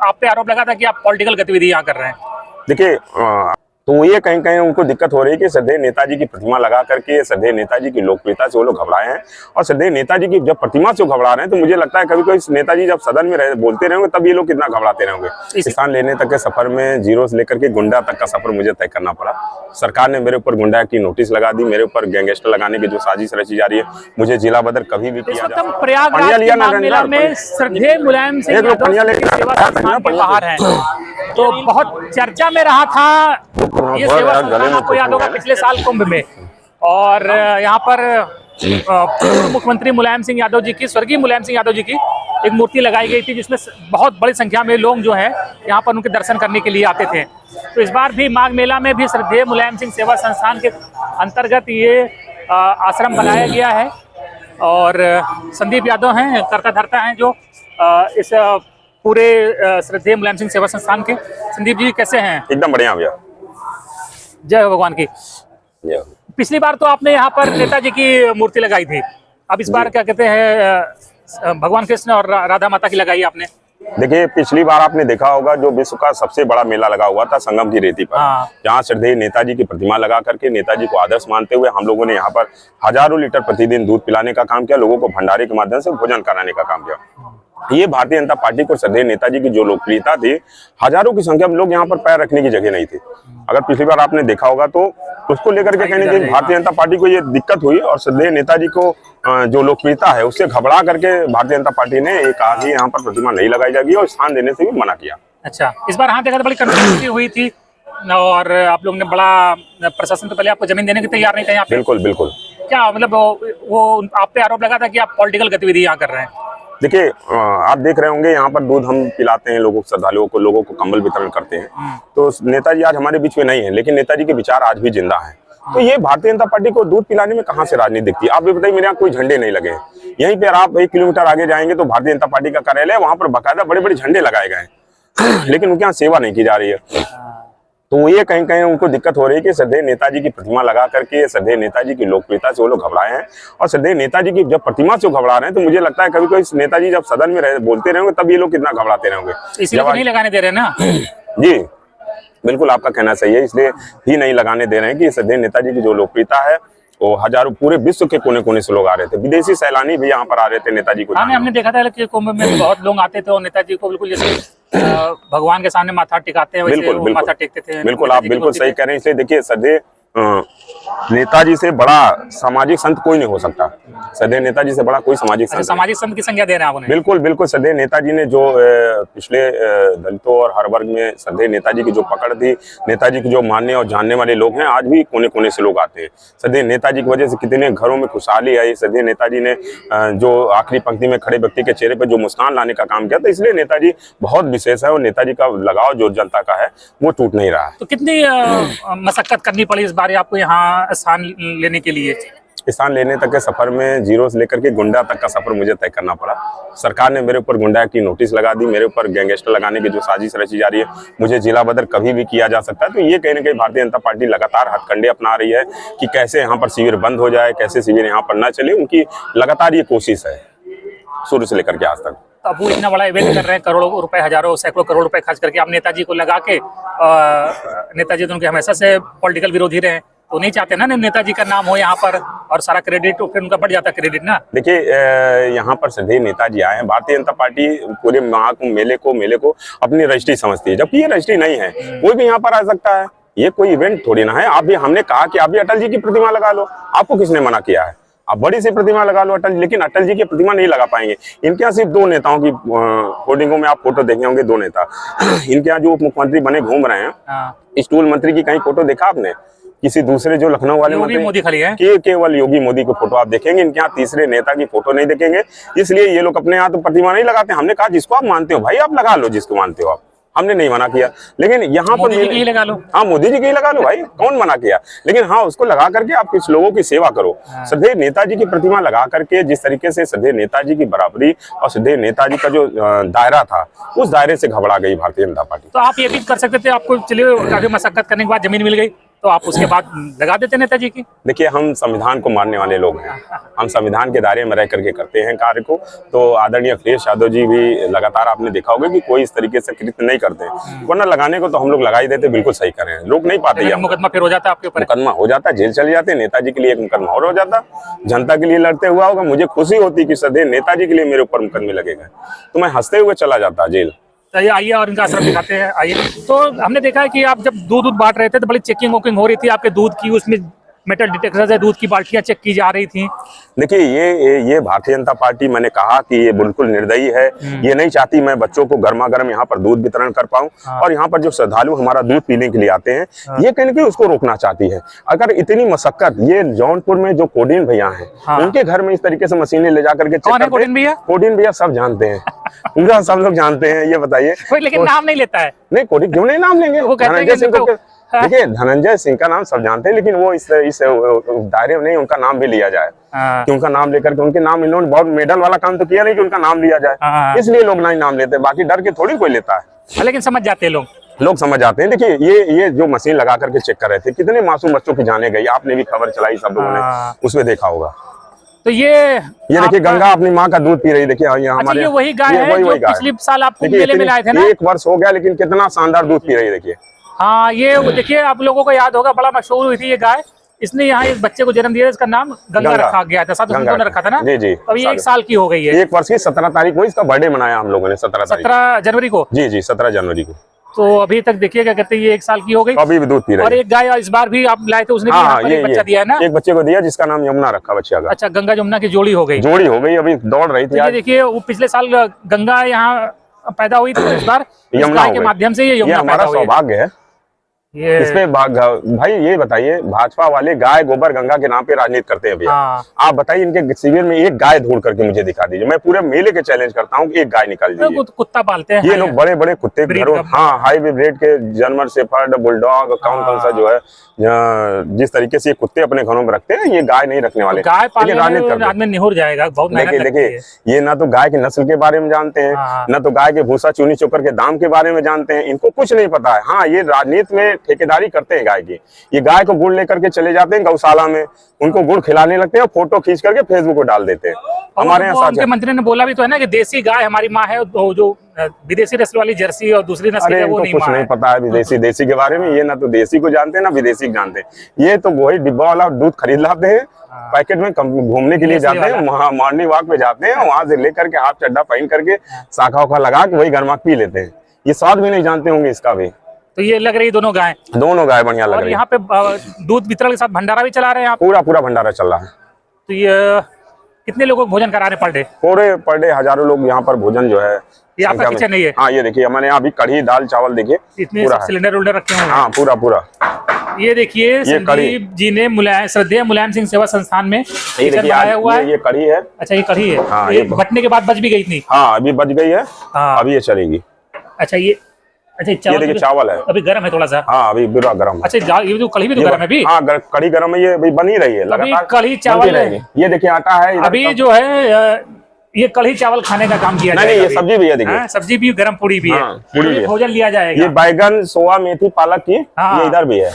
आप पे आरोप लगा था कि आप पॉलिटिकल गतिविधि यहाँ कर रहे हैं। देखिए, तो ये कहीं कहीं उनको दिक्कत हो रही है कि श्रद्धेय नेताजी की प्रतिमा लगा करके श्रद्धेय नेताजी की लोकप्रियता से वो लोग घबराए हैं। और श्रद्धेय नेताजी की जब प्रतिमा से घबरा रहे हैं तो मुझे लगता है कभी कभी नेताजी जब सदन में बोलते रहेंगे तब ये लोग कितना घबराते रहेंगे। स्थान लेने तक के सफर में जीरो से लेकर के गुंडा तक का सफर मुझे तय करना पड़ा। सरकार ने मेरे ऊपर गुंडा की नोटिस लगा दी, मेरे ऊपर गैंगस्टर लगाने की जो साजिश रची जा रही है, मुझे जिला बदर कभी भी किया जा प्रयागराज में श्रद्धेय मुलायम सिंह यादव बाहर है तो बहुत चर्चा में रहा था ये सेवा संस्थान, आपको याद होगा पिछले साल कुंभ में। और यहाँ पर मुख्यमंत्री मुलायम सिंह यादव जी की, स्वर्गीय मुलायम सिंह यादव जी की एक मूर्ति लगाई गई थी जिसमें बहुत बड़ी संख्या में लोग जो है यहाँ पर उनके दर्शन करने के लिए आते थे। तो इस बार भी माघ मेला में भी श्रद्धेय मुलायम सिंह सेवा संस्थान के अंतर्गत ये आश्रम बनाया गया है। और संदीप यादव हैं, कर्ता धर्ता हैं जो इस पूरे श्रद्धेय मुलायम सिंह सेवा संस्थान के। संदीप जी कैसे हैं? एकदम बढ़िया भैया, जय भगवान की। पिछली बार तो आपने यहाँ पर नेताजी की मूर्ति लगाई थी, अब इस बार क्या कहते हैं भगवान कृष्ण और राधा माता की लगाई आपने। देखिए, पिछली बार आपने देखा होगा जो विश्व का सबसे बड़ा मेला लगा हुआ था संगम की रेती पर, जहाँ श्रद्धेय नेताजी की प्रतिमा लगा करके नेताजी को आदर्श मानते हुए हम लोगों ने यहाँ पर हजारों लीटर प्रतिदिन दूध पिलाने का काम किया, लोगों को भंडारे के माध्यम से भोजन कराने का काम किया। ये भारतीय जनता पार्टी को श्रद्धेय नेताजी की जो लोकप्रियता थी, हजारों की संख्या में लोग यहाँ पर पैर रखने की जगह नहीं थी। अगर पिछली बार आपने देखा होगा तो उसको लेकर के कहने की भारतीय जनता पार्टी को ये दिक्कत हुई और श्रद्धेय नेताजी को जो लोकप्रियता है उससे घबरा करके भारतीय जनता पार्टी ने एक आज यहाँ पर प्रतिमा नहीं लगाई जाएगी और स्थान देने से भी मना किया। अच्छा, इस बार हाँ देखा तो बड़ी कंट्रोवर्सी हुई थी और आप लोग ने बड़ा, प्रशासन तो पहले आपको जमीन देने की तैयार नहीं था यहाँ पे। बिल्कुल बिल्कुल। क्या मतलब वो आप पे आरोप लगा था कि आप पॉलिटिकल गतिविधि यहाँ कर रहे हैं। देखिए, आप देख रहे होंगे यहाँ पर दूध हम पिलाते हैं लोगों को, श्रद्धालुओं को, लोगों को कंबल वितरण करते हैं। तो नेताजी आज हमारे बीच में नहीं है, लेकिन नेताजी के विचार आज भी जिंदा हैं। तो ये भारतीय जनता पार्टी को दूध पिलाने में कहाँ से राजनीति दिखती है? आप भी बताइए, मेरे यहाँ कोई झंडे नहीं लगे हैं। यहीं पर आप 1 किलोमीटर आगे जाएंगे तो भारतीय जनता पार्टी का कार्यालय है, वहां पर बाकायदा बड़े बड़े झंडे लगाए गए हैं लेकिन उनके यहाँ सेवा नहीं की जा रही है। तो ये कहीं कहीं उनको दिक्कत हो रही है कि श्रद्धेय नेताजी की प्रतिमा लगा करके श्रद्धेय नेताजी की लोकप्रियता से वो लोग घबराए हैं। और श्रद्धेय नेताजी की जब प्रतिमा से घबरा रहे हैं तो मुझे लगता है कभी कभी नेताजी जब सदन में बोलते रहेंगे तब ये लोग कितना घबराते रहेंगे। इसलिए नहीं लगाने दे रहे ना। जी बिल्कुल, आपका कहना सही है, इसलिए ही नहीं लगाने दे रहे हैं कि श्रद्धेय नेताजी की जो लोकप्रियता है वो हजारों पूरे विश्व के कोने कोने से लोग आ रहे थे, विदेशी सैलानी भी यहाँ पर आ रहे थे नेताजी को। हमने देखा था कि कुंभ में बहुत लोग आते थे और नेताजी को बिल्कुल जैसे भगवान के सामने माथा टिकाते हैं, बिल्कुल बिल्कुल माथा टेकते थे। बिल्कुल, आप बिल्कुल सही कह रहे हैं। इसलिए देखिए, श्रद्धेय नेताजी से बड़ा सामाजिक संत कोई नहीं हो सकता। श्रद्धेय नेताजी से बड़ा कोई सामाजिक संत। सामाजिक संत की संज्ञा दे रहे हैं आप उन्हें। बिल्कुल बिल्कुल। श्रद्धेय नेताजी ने जो पिछले दलितों और हर वर्ग में श्रद्धेय नेताजी की जो पकड़ थी, नेताजी की जो मानने और जानने वाले लोग हैं, आज भी कोने कोने से लोग आते हैं। श्रद्धेय नेताजी की वजह से कितने घरों में खुशहाली आई। श्रद्धेय नेताजी ने जो आखिरी पंक्ति में खड़े व्यक्ति के चेहरे पर जो मुस्कान लाने का काम किया था, इसलिए नेताजी बहुत विशेष है और नेताजी का लगाव जो जनता का है वो टूट नहीं रहा है। तो कितनी मशक्कत करनी पड़ी इस बार आपको यहाँ स्थान लेने के लिए? स्थान लेने तक के सफर में जीरो से लेकर के गुंडा तक का सफर मुझे तय करना पड़ा। सरकार ने मेरे ऊपर गुंडा की नोटिस लगा दी, मेरे ऊपर गैंगस्टर लगाने की जो साजिश रची जा रही है, मुझे जिला बदर कभी भी किया जा सकता है। तो ये कहीं ना कहीं भारतीय जनता पार्टी लगातार हथकंडे अपना रही है कि कैसे यहाँ पर शिविर बंद हो जाए, कैसे शिविर यहाँ पर न चले। उनकी लगातार ये कोशिश है शुरू से लेकर के आज तक। अब वो इतना बड़ा इवेंट कर रहे हैं, करोड़ों रुपए, हजारों सैकड़ों करोड़ रुपए खर्च करके आप नेताजी को लगा के, नेताजी तो उनके हमेशा से पॉलिटिकल विरोधी रहे, तो नहीं चाहते ना नेताजी का नाम हो यहाँ पर और सारा क्रेडिट फिर उनका बढ़ जाता क्रेडिट ना। देखिए, यहाँ पर श्रद्धेय नेताजी आए हैं। भारतीय जनता पार्टी पूरे मेले को अपनी रजिस्ट्री समझती है, जबकि ये रजिस्ट्री नहीं है। कोई भी यहाँ पर आ सकता है, ये कोई इवेंट थोड़ी ना है। आप भी, हमने कहा कि आप भी अटल जी की प्रतिमा लगा लो, आपको किसने मना किया है? आप बड़ी सी प्रतिमा लगा लो अटल, लेकिन अटल जी की प्रतिमा नहीं लगा पाएंगे। इनके यहाँ सिर्फ 2 नेताओं की होर्डिंगों में आप फोटो देखे होंगे, 2 नेता इनके यहाँ जो उप मुख्यमंत्री बने घूम रहे हैं। स्टूल मंत्री की कहीं फोटो देखा आपने? किसी दूसरे जो लखनऊ वाले मोदी खाली है, केवल योगी मोदी की फोटो आप देखेंगे। इनके यहाँ तीसरे नेता की फोटो नहीं देखेंगे। इसलिए ये लोग अपने यहाँ तो प्रतिमा नहीं लगाते। हमने कहा जिसको आप मानते हो भाई आप लगा लो, जिसको मानते हो आप, हमने नहीं मना किया। लेकिन यहाँ पर लगा लो, हाँ मोदी जी की लगा लो भाई, कौन मना किया? लेकिन हाँ उसको लगा करके आप कुछ लोगों की सेवा करो। श्रद्धेय नेताजी की प्रतिमा लगा करके जिस तरीके से श्रद्धेय नेताजी की बराबरी और श्रद्धेय नेताजी का जो दायरा था, उस दायरे से घबरा गई भारतीय जनता पार्टी। तो आप ये भी कर सकते थे, आपको चलिए काफी मशक्कत करने के बाद जमीन मिल गई, तो आप उसके बाद लगा देते नेताजी की। देखिए, हम संविधान को मानने वाले लोग हैं, हम संविधान के दायरे में रह करके करते हैं कार्य को। तो आदरणीय अखिलेश यादव जी भी लगातार आपने देखा होगा कि कोई इस तरीके से कृत्य नहीं करते हैं, वरना लगाने को तो हम लोग लगा ही देते, बिल्कुल सही कर रहे हैं, रोक नहीं पाते। मुकदमा फिर हो जाता है आपके ऊपर, मुकदमा हो जाता, जेल चले जाते। नेताजी के लिए एक मुकदमा और हो जाता, जनता के लिए लड़ते हुआ होगा, मुझे खुशी होती कि सदैव नेताजी के लिए मेरे ऊपर मुकदमे लगेगा, तो मैं हंसते हुए चला जाता जेल। आइए और इनका असर दिखाते हैं। आइए, तो हमने देखा है कि आप जब दूध बांट रहे थे तो बड़ी चेकिंग वोकिंग हो रही थी आपके दूध की, उसमें मेटल डिटेक्टर से दूध की बाल्टियां चेक की जा रही थी। देखिए, ये भारतीय जनता पार्टी, मैंने कहा कि ये बिल्कुल निर्दयी है। ये नहीं चाहती मैं बच्चों को गर्मा गर्म यहाँ पर दूध वितरण कर पाऊं, और यहाँ पर जो श्रद्धालु हमारा दूध पीने के लिए आते हैं, ये कहीं ना उसको रोकना चाहती है। अगर इतनी मशक्कत, ये जौनपुर में जो कोडिन भैया हैं, उनके घर में इस तरीके से मशीनें ले जा करके चेक करते हैं। कोडिन भैया सब जानते हैं, पूरा सब लोग जानते हैं। ये बताइए, लेकिन नाम नहीं लेता है। नहीं, कोडिन क्यों नहीं नाम लेंगे? देखिए, धनंजय सिंह का नाम सब जानते हैं, लेकिन वो इस दायरे में नहीं उनका नाम भी लिया जाए, कि उनका नाम लेकर के, उनके नाम, इन्होंने बहुत मेडल वाला काम तो किया नहीं कि उनका नाम लिया जाए, इसलिए लोग नहीं नाम लेते, बाकी डर के थोड़ी कोई लेता है। लेकिन समझ जाते हैं लोग समझ जाते हैं। देखिए, ये जो मशीन लगा करके चेक कर रहे थे, कितने मासूम बच्चों की जाने गई, आपने भी खबर चलाई, सब लोगों ने उसमें देखा होगा। तो ये देखिए, गंगा अपनी माँ का दूध पी रही। देखिए, हमारे ये वही गाय है जो पिछले साल आप मेले में लाए थे ना? 1 वर्ष हो गया, लेकिन कितना शानदार दूध पी रही है। देखिए, हाँ, ये देखिए, आप लोगों को याद होगा, बड़ा मशहूर हुई थी ये गाय। इसने यहाँ एक बच्चे को जन्म दिया, इसका नाम गंगा रखा गया था, साधु संतों ने रखा था ना? जी जी। अभी 1 साल की हो गई है। 1 वर्ष की 17 तारीख को इसका बर्थडे मनाया हम लोगों ने, 17 जनवरी को। जी जी, 17 जनवरी को। तो अभी तक देखिए, क्या कहते हैं, ये 1 साल की हो गई, अभी भी दूध पी रही है। और एक गाय इस बार भी आप लाए थे, उसने भी यहाँ पर एक बच्चा दिया है ना? एक बच्चे को दिया, जिसका नाम यमुना रखा बच्चे का। अच्छा, गंगा जमुना की जोड़ी हो गई, अभी दौड़ रही थी। ये देखिए, वो पिछले साल गंगा यहाँ पैदा हुई थी, इस बार यमुना के माध्यम से ये यमुना हमारा सौभाग्य है। इसमें भाई ये बताइए, भाजपा वाले गाय गोबर गंगा के नाम पे राजनीति करते हैं भैया। आप बताइए, इनके शिविर में एक गाय ढूंढ करके मुझे दिखा दीजिए, मैं पूरे मेले के चैलेंज करता हूँ कि एक गाय निकाल दीजिए। कुत्ता पालते हैं ये लोग, बड़े बड़े कुत्ते घरों, हाँ, हाई ब्रीड के जर्मन शेफर्ड, बुलडॉग, कौन सा जो है, जिस तरीके से ये कुत्ते अपने घरों में रखते हैं, ये गाय नहीं रखने वाले। गाय पालने आदमी निहुर जाएगा, बहुत मेहनत लगती है। देखिए, ये ना तो गाय की नस्ल के बारे में जानते हैं, ना तो गाय के भूसा चूनी चोकर के दाम के बारे में जानते हैं, इनको कुछ नहीं पता है। हाँ, ये राजनीति में ठेकेदारी करते हैं गाय की। ये गाय को गुड़ लेकर के चले जाते हैं गौशाला में, उनको गुड़ खिलाने लगते हैं, फोटो खींच करके फेसबुक को डाल देते हैं। हमारे यहाँ मंत्री ने बोला भी तो है ना कि देसी गाय हमारी माँ है, जो विदेशी नस्ल वाली जर्सी और दूसरी नस्ल है, वो नहीं कुछ नहीं पता है विदेशी के बारे में। ये ना तो देसी को जानते हैं, ना विदेशी को जानते हैं। ये तो वही डिब्बा वाला दूध खरीद लाते हैं, पैकेट में घूमने के लिए जाते हैं, वहाँ मॉर्निंग वॉक पे जाते हैं, वहां से लेकर के हाफ चड्डा पहन करके शाखा उखा लगा के वही गर्मा पी लेते हैं। ये स्वाद भी नहीं जानते होंगे इसका भी। तो ये लग रही दोनों गाय बढ़िया लग रही है। यहाँ पे दूध वितरण के साथ भंडारा भी चला रहे हैं आप? पूरा भंडारा चल रहा है। तो ये कितने लोगों को भोजन करा रहे पर डे? हजारों लोग यहाँ पर भोजन जो है। ये आपका किचन नहीं है? हाँ, ये देखिए, हमारे यहाँ अभी कढ़ी, दाल, चावल, देखिए इतने सिलेंडर उल्डर रखे हैं। हाँ, पूरा। ये देखिए, संदीप जी ने श्रद्धेय मुलायम सिंह सेवा संस्थान में किचन बनाया हुआ है। ये कढ़ी है। अच्छा, ये कढ़ी है। हाँ, ये बटने के बाद बच भी गई थी। हाँ, अभी बच गई है। अभी ये चलेगी। अच्छा, ये देखिए, चावल है, अभी गर्म है थोड़ा सा। हाँ, अभी पूरा गर्म है। अच्छा, ये तो कढ़ी भी तो गर्म है अभी? हाँ, कढ़ी गर्म है, ये अभी बनी रही है लगातार। कढ़ी चावल है। ये देखिए, आटा है अभी जो है, ये कढ़ी चावल खाने का काम किया जाएगा। नहीं, ये सब्जी भी है, देखिए, सब्जी भी, गर्म पूरी भी है, पूरी भी भोजन लिया जाएगा। ये बैगन, सोया, मेथी, पालक की, ये इधर भी है।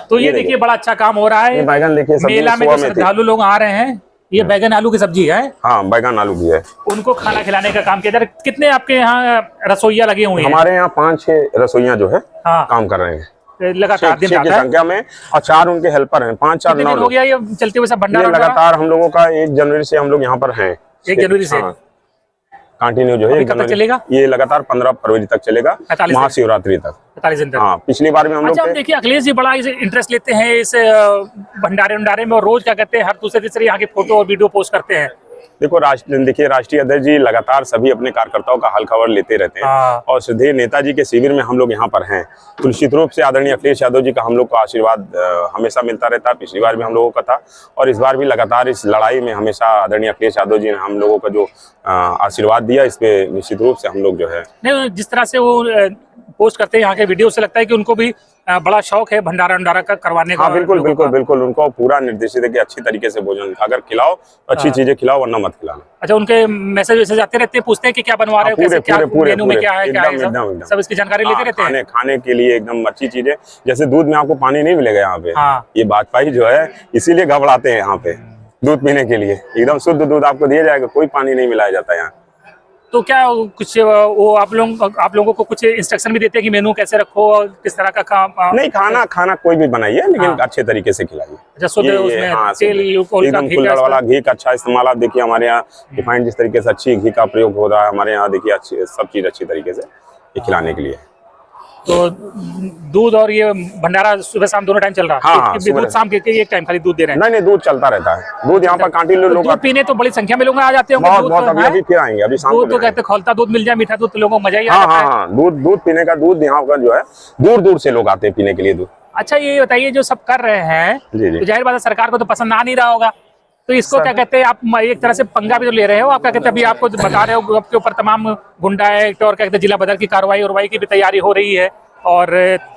तो ये देखिए, बड़ा अच्छा काम हो रहा है। बैगन देखिए, मेला में जो श्रद्धालु लोग आ रहे हैं, ये बैगन आलू की सब्जी है। हाँ, बैगन आलू भी है। उनको खाना खिलाने का काम किया जा रहा है। कितने आपके यहाँ रसोइया लगे हुए हैं? हमारे यहाँ 5-6 रसोइया जो है काम कर रहे हैं लगातार दिन की संख्या में, और 4 उनके हेल्पर हैं। 5-4 9 हो गया ये चलते हुए सब भंडारा? लगातार हम लोगों का 1 जनवरी से हम लोग यहाँ पर हैं। 1 जनवरी से कंटिन्यू जो है। कब तक चलेगा ये? लगातार 15 फरवरी तक चलेगा, महाशिवरात्रि तक, 45 दिन तक। हाँ, पिछली बार में हम लोग देखिए, अखिलेश जी बड़ा इंटरेस्ट लेते हैं इस भंडारे में, और रोज क्या कहते हैं, हर दूसरे तीसरे यहाँ की फोटो और वीडियो पोस्ट करते हैं। देखो, देखिए, राष्ट्रीय अध्यक्ष जी लगातार सभी अपने कार्यकर्ताओं का हाल खबर लेते रहते हैं, और श्रद्धेय नेताजी के शिविर में हम लोग यहाँ पर हैं। तो निश्चित रूप से आदरणीय अखिलेश यादव जी का हम लोग को आशीर्वाद हमेशा मिलता रहता है। पिछली बार भी हम लोगों का था, और इस बार भी लगातार इस लड़ाई में हमेशा आदरणीय अखिलेश यादव जी ने हम लोगों का जो आशीर्वाद दिया, इस पे निश्चित रूप से हम लोग जो है, नहीं, जिस तरह से वो पोस्ट करते हैं यहाँ के वीडियो से, लगता है कि उनको भी बड़ा शौक है भंडारा का करवाने का। हाँ बिल्कुल बिल्कुल बिल्कुल, उनको पूरा निर्देशित है कि अच्छी तरीके से भोजन अगर खिलाओ तो अच्छी चीजें खिलाओ, वरना मत खिलाना। अच्छा, उनके मैसेज आते रहते हैं, पूछते हैं कि क्या बनवा रहे हो, कैसे क्या मेनू में क्या है, क्या है, सब इसकी जानकारी लेते रहते हैं। खाने के लिए एकदम अच्छी चीजें, जैसे दूध में आपको पानी नहीं मिलेगा यहाँ पे। हाँ। ये भाजपाई जो है इसीलिए घबराते हैं यहाँ पे दूध पीने के लिए, एकदम शुद्ध दूध आपको दिया जाएगा, कोई पानी नहीं मिलाया जाता यहाँ। तो क्या कुछ वो आप लोगों को कुछ इंस्ट्रक्शन भी देते हैं कि मेनू कैसे रखो और किस तरह का काम? नहीं, खाना कोई भी बनाइए, लेकिन अच्छे तरीके से खिलाइए। अच्छा, शुद्ध उसमें तेल एकदम कुल्हड़ वाला घी का अच्छा इस्तेमाल। आप देखिए हमारे यहाँ रिफाइंड जिस तरीके से अच्छी घी का प्रयोग हो रहा है हमारे यहाँ, देखिए अच्छी सब चीज अच्छी तरीके से खिलाने के लिए। तो दूध और ये भंडारा सुबह शाम दोनों टाइम चल रहा है? हाँ, दूध शाम के एक टाइम खाली दूध दे रहे हैं? नहीं, दूध चलता रहता है। दूध यहाँ पर कांटी लोग दूध पीने तो बड़ी संख्या में लोग आ जाते होंगे। बहुत अभी फिर आएंगे, अभी शाम को तो कहते खोलता दूध मिल जाए, मीठा दूध, तो लोगों को मजा ही आ जाता है। हाँ, दूध पीने का, दूध यहाँ का जो है दूर दूर से लोग आते हैं पीने के लिए दूध। अच्छा, ये बताइए जो सब कर रहे हैं, तो जाहिर बात है सरकार को तो पसंद आ नहीं रहा होगा, तो इसको क्या कहते हैं, आप एक तरह से पंगा भी तो ले रहे हो। आप क्या कहते हैं, अभी आपको बता रहे हो आपके ऊपर तमाम गुंडा एक्ट और क्या कहते हैं जिला बदर की कार्रवाई की भी तैयारी हो रही है, और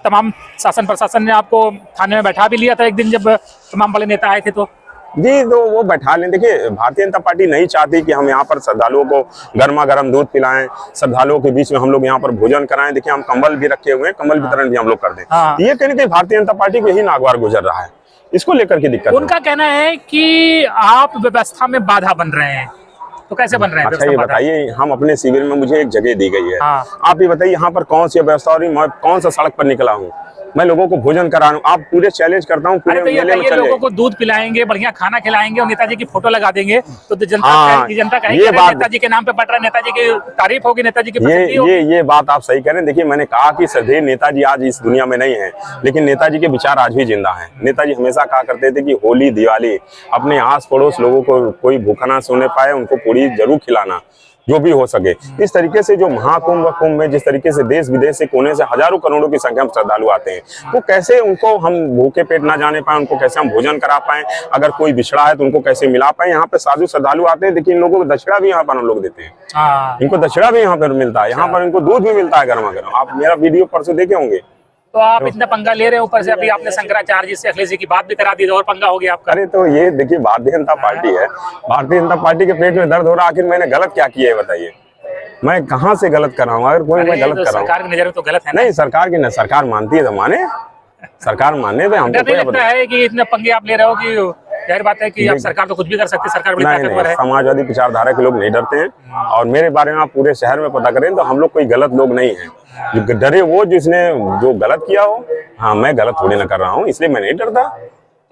तमाम शासन प्रशासन ने आपको थाने में बैठा भी लिया था एक दिन जब तमाम बड़े नेता आए थे। तो जी, तो वो बैठा लें। देखिए, भारतीय जनता पार्टी नहीं चाहती कि हम यहाँ पर श्रद्धालुओं को गर्मा गर्म दूध पिलाएं, श्रद्धालुओं के बीच में हम लोग यहाँ पर भोजन कराएं। देखिए, हम कंबल भी रखे हुए हैं, कंबल वितरण भी हम लोग कर दें। ये कहीं ना कहीं भारतीय जनता पार्टी को यही नागवार गुजर रहा है, इसको लेकर के दिक्कत। उनका कहना है कि आप व्यवस्था में बाधा बन रहे हैं, तो कैसे बन रहे हैं? अच्छा, ये बताइए, हम अपने शिविर में मुझे एक जगह दी गई है, आप ये बताइए यहाँ पर कौन सी व्यवस्था हो रही है? मैं कौन सा सड़क पर निकला हूँ, मैं लोगों को भोजन करा रहा हूँ। आप पूरे चैलेंज करता हूँ, पूरे मेले में लोगों को दूध पिलाएंगे, बढ़िया खाना खिलाएंगे और नेताजी की फोटो लगा देंगे, तो जनता कहेगी नेताजी के नाम पे बट रहा है, नेताजी की तारीफ होगी, नेताजी की ये बात आप सही कह रहे हैं। देखिए, मैंने कहा कि श्रद्धेय नेताजी आज इस दुनिया में नहीं है, लेकिन नेताजी के विचार आज भी जिंदा हैं। नेताजी हमेशा कहा करते थे कि होली दिवाली अपने आस पड़ोस लोगों को कोई भूखा ना सोने पाए, उनको पूरी जरूर खिलाना जो भी हो सके। इस तरीके से जो महाकुंभ व कुंभ में जिस तरीके से देश विदेश से कोने से हजारों करोड़ों की संख्या में श्रद्धालु आते हैं, वो कैसे उनको हम भूखे पेट ना जाने पाए, उनको कैसे हम भोजन करा पाए, अगर कोई बिछड़ा है तो उनको कैसे मिला पाए। यहाँ पे साधु श्रद्धालु आते हैं, देखिए इन लोगों को दक्षिणा भी यहाँ पर हम लोग देते हैं, इनको दक्षिणा भी यहाँ पर मिलता है, यहाँ पर इनको दूध भी मिलता है गर्मा गर्म। आप मेरा वीडियो परसों देखे होंगे। तो आप इतना पंगा ले रहे हैं, ऊपर से अभी आपने शंकराचार्य जी से अखिलेश जी की बात भी करा दी, और पंगा हो गया आपका। अरे तो ये देखिए, भारतीय जनता पार्टी है, भारतीय जनता पार्टी के पेट में दर्द हो रहा, आखिर मैंने गलत क्या किया है बताइए? मैं कहाँ से गलत कर रहा हूँ? अगर कोई मैं गलत कर रहा हूँ, सरकार की नजर में तो गलत है। नहीं, सरकार की सरकार मानती है तो माने, सरकार मानने दे। हमको क्या लगता है कि इतने पंगे आप ले रहे हो कि जाहिर बात है कि आप सरकार तो कुछ भी कर सकती है, सरकार बड़ी ताकतवर है। समाजवादी विचारधारा के लोग नहीं डरते हैं, और मेरे बारे में आप पूरे शहर में पता करें तो हम लोग कोई गलत लोग नहीं है। जो डरे वो जिसने जो गलत किया हो। हाँ, मैं गलत थोड़ी ना कर रहा हूँ, इसलिए मैं नहीं डरता।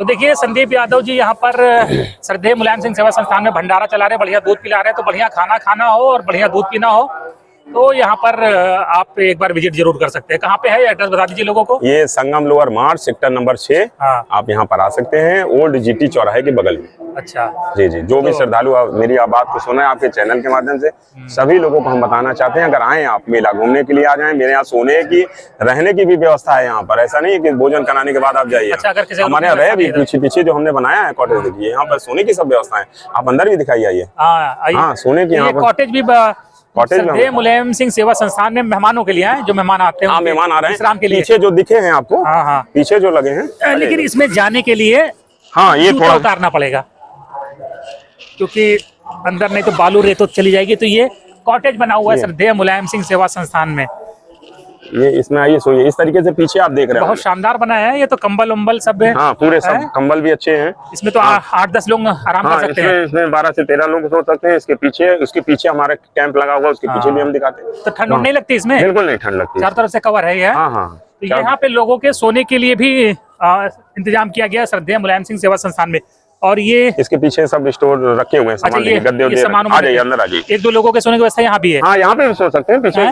तो देखिए, संदीप यादव जी यहाँ पर श्रद्धेय मुलायम सिंह सेवा संस्थान में भंडारा चला रहे, बढ़िया दूध पिला रहे, तो बढ़िया खाना खाना हो और बढ़िया दूध पीना हो तो यहाँ पर आप एक बार विजिट जरूर कर सकते हैं। कहाँ पे है, एड्रेस बता दीजिए लोगों को। ये संगम लोअर मार्ग सेक्टर नंबर 6। आप यहाँ पर आ सकते हैं, ओल्ड जीटी चौराहे के बगल में। अच्छा जी जी, जो भी श्रद्धालु मेरी बात को सुना है आपके चैनल के माध्यम से, सभी लोगों को हम बताना चाहते हैं, अगर आए आप मेला घूमने के लिए आ जाएं। मेरे यहाँ सोने की, रहने की भी व्यवस्था है यहाँ पर, ऐसा नहीं है कि भोजन कराने के बाद आप जाइए। अच्छा, हमारे यहाँ रहे भी, पीछे जो हमने बनाया है कॉटेज, देखिए यहाँ पर सोने की सब व्यवस्था है। आप अंदर भी दिखाई आइए। हाँ, सोने की यहाँ पर कॉटेज भी, श्रद्धेय मुलायम सिंह सेवा संस्थान में मेहमानों के लिए है, जो मेहमान आते हैं। हाँ, मेहमान आ रहे हैं विश्राम के लिए। पीछे जो दिखे हैं आपको, पीछे जो लगे हैं, लेकिन इसमें जाने के लिए हाँ ये थोड़ा उतारना पड़ेगा, क्योंकि अंदर नहीं तो बालू रेत चली जाएगी। तो ये कॉटेज बना हुआ है श्रद्धेय मुलायम सिंह सेवा संस्थान में। ये इसमें आइए, सोइए। इस तरीके से पीछे आप देख रहे हैं, बहुत शानदार बना है। ये तो कंबल उम्बल सब है। हाँ, पूरे सब कंबल भी अच्छे हैं। इसमें तो 8-10 लोग आराम कर सकते हैं। इसमें 12 से 13 लोग सो सकते हैं। उसके पीछे हमारा कैंप लगा हुआ, उसके पीछे भी हम दिखाते हैं। तो ठंड नहीं लगती इसमें? बिल्कुल नहीं ठंड लगती, चारों तरफ से कवर है ये। हाँ। तो यहाँ पे लोगों के सोने के लिए भी इंतजाम किया गया श्रद्धेय मुलायम सिंह सेवा संस्थान में। और ये इसके पीछे सब स्टोर रखे हुए हैं, सामान, गद्दे आ जाइए, अंदर आ जाइए। 1-2 लोगों के सोने की व्यवस्था यहाँ भी है। हाँ, यहाँ पे भी सो सकते हैं। पीछे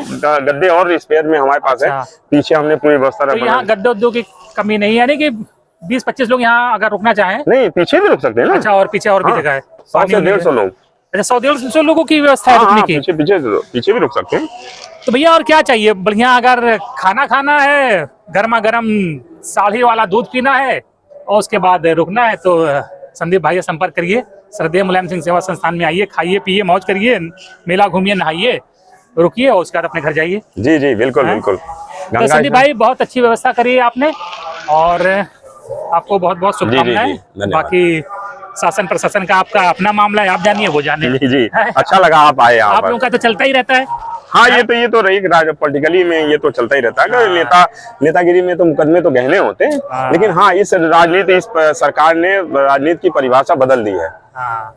गद्दे और स्पेयर में हमारे पास है, पीछे हमने पूरी व्यवस्था रखी है। यहाँ गद्दे उद्योग की कमी नहीं है, यानी कि 20-25 लोग यहाँ अगर रुकना चाहें? नहीं, पीछे भी रुक सकते हैं ना। अच्छा, और पीछे और भी जगह है? 100 से 150 लोग। अच्छा, 100-150 लोगों की व्यवस्था है रुकने की? पीछे भी रुक सकते हैं। तो भैया और क्या चाहिए? बढ़िया अगर खाना खाना है, गर्मा गर्म साढ़ी वाला दूध पीना है और उसके बाद रुकना है, तो संदीप भाई से संपर्क करिए। श्रद्धेय मुलायम सिंह सेवा संस्थान में आइए, खाइए पिए मौज करिए, मेला घूमिए, नहाइए, रुकिए और उसके बाद अपने घर जाइए। जी जी, बिल्कुल बिल्कुल। तो संदीप भाई बहुत अच्छी व्यवस्था करी है आपने और आपको बहुत बहुत शुभकामनाएं। धन्यवाद। बाकी शासन प्रशासन का आपका अपना मामला है, आप जानिए वो जाने। जी अच्छा लगा आप आए यहाँ आप पर। लोगों का तो चलता ही रहता है। हाँ ये तो रही पॉलिटिकली में ये तो चलता ही रहता है कि नेतागिरी में तो मुकदमे तो गहने होते हैं, लेकिन हाँ इस राजनीति इस सरकार ने राजनीति की परिभाषा बदल दी है।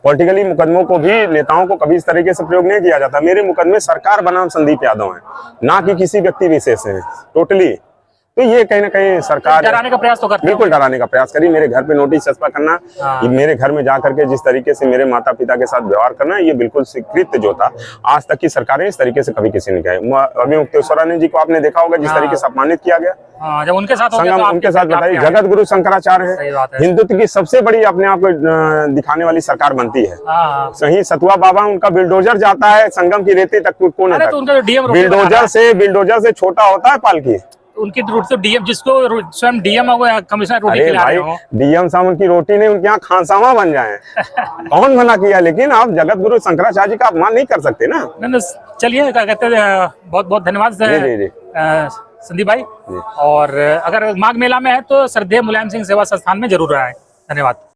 पॉलिटिकली मुकदमों को भी नेताओं को कभी इस तरीके से प्रयोग नहीं किया जाता। मेरे मुकदमे सरकार बनाम संदीप यादव है, ना कि किसी व्यक्ति विशेष है टोटली। तो ये कहीं ना कहीं सरकार डराने का प्रयास तो करती है। बिल्कुल डराने का प्रयास करी। मेरे घर पे नोटिस चस्पा करना, ये मेरे घर में जा करके जिस तरीके से मेरे माता पिता के साथ व्यवहार करना, ये बिल्कुल स्वीकृत जो था। आज तक की सरकारें इस तरिके से कभी किसी ने किया। अभी मुक्तेश्वरानंद जी को आपने देखा होगा जिस तरीके से अपमानित किया गया। जब उनके साथ संगम उनके साथ बताइए, जगत गुरु शंकराचार्य है, हिंदुत्व की सबसे बड़ी अपने आप को दिखाने वाली सरकार बनती है। सही सतुआ बाबा उनका बिल्डोजर जाता है संगम की रेती तक, कौन है बिल्डोजर से छोटा होता है पालकी। उनकी रोटी तो डीएम, जिसको स्वयं डीएम हो कमिश्नर रोटी खिला रहे हो। डीएम साहब उनकी रोटी नहीं, उनके यहाँ खानसामा बन जाए। कौन मना किया, लेकिन आप जगत गुरु शंकराचार्य जी का अपमान नहीं कर सकते ना। चलिए क्या कहते हैं, बहुत बहुत धन्यवाद संदीप भाई। और अगर माघ मेला में है तो श्रद्धेय मुलायम सिंह सेवा संस्थान में जरूर आए। धन्यवाद।